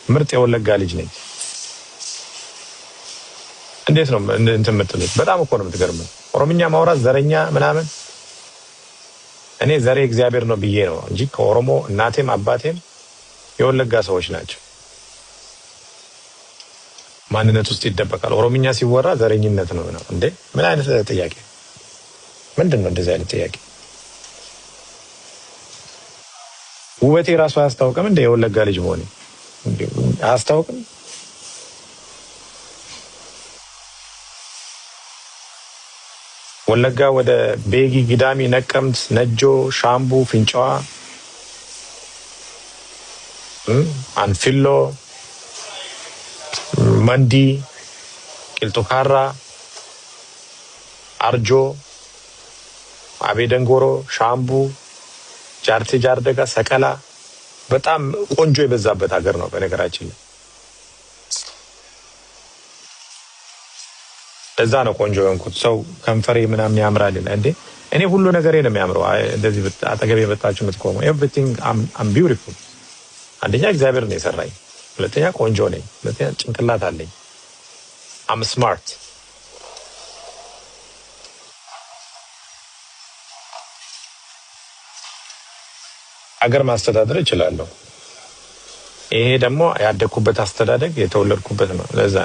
ምርጥ የወለጋ ልጅ ነኝ። እንዴት ነው እንትን የምትሉት? በጣም እኮ ነው የምትገርመው። ኦሮምኛ ማውራት ዘረኛ ምናምን። እኔ ዘሬ እግዚአብሔር ነው ብዬ ነው እንጂ ከኦሮሞ እናቴም አባቴም የወለጋ ሰዎች ናቸው። ማንነት ውስጥ ይደበቃል። ኦሮምኛ ሲወራ ዘረኝነት ነው ነው እንዴ? ምን አይነት ጥያቄ? ምንድን ነው እንደዚህ አይነት ጥያቄ? ውበቴ ራሱ አያስታውቅም እንደ የወለጋ ልጅ መሆኔ አያስታውቅም? ወለጋ ወደ ቤጊ፣ ጊዳሚ፣ ነቀምት፣ ነጆ፣ ሻምቡ፣ ፍንጫዋ፣ አንፊሎ፣ መንዲ፣ ቂልጡ ካራ፣ አርጆ፣ አቤ ደንጎሮ፣ ሻምቡ፣ ጃርቴ፣ ጃርደጋ፣ ሰቀላ በጣም ቆንጆ የበዛበት ሀገር ነው በነገራችን ላይ። እዛ ነው ቆንጆ የሆንኩት። ሰው ከንፈሬ ምናምን ያምራል እንዴ? እኔ ሁሉ ነገሬ ነው የሚያምረው። እንደዚህ አጠገቤ የመጣችሁ የምትቆሙ ኤቭሪቲንግ አም ቢዩቲፉል። አንደኛ እግዚአብሔር ነው የሰራኝ፣ ሁለተኛ ቆንጆ ነኝ፣ ሁለተኛ ጭንቅላት አለኝ። አም ስማርት። አገር ማስተዳደር እችላለሁ። ይሄ ደግሞ ያደግኩበት አስተዳደግ የተወለድኩበት ነው። ለዛ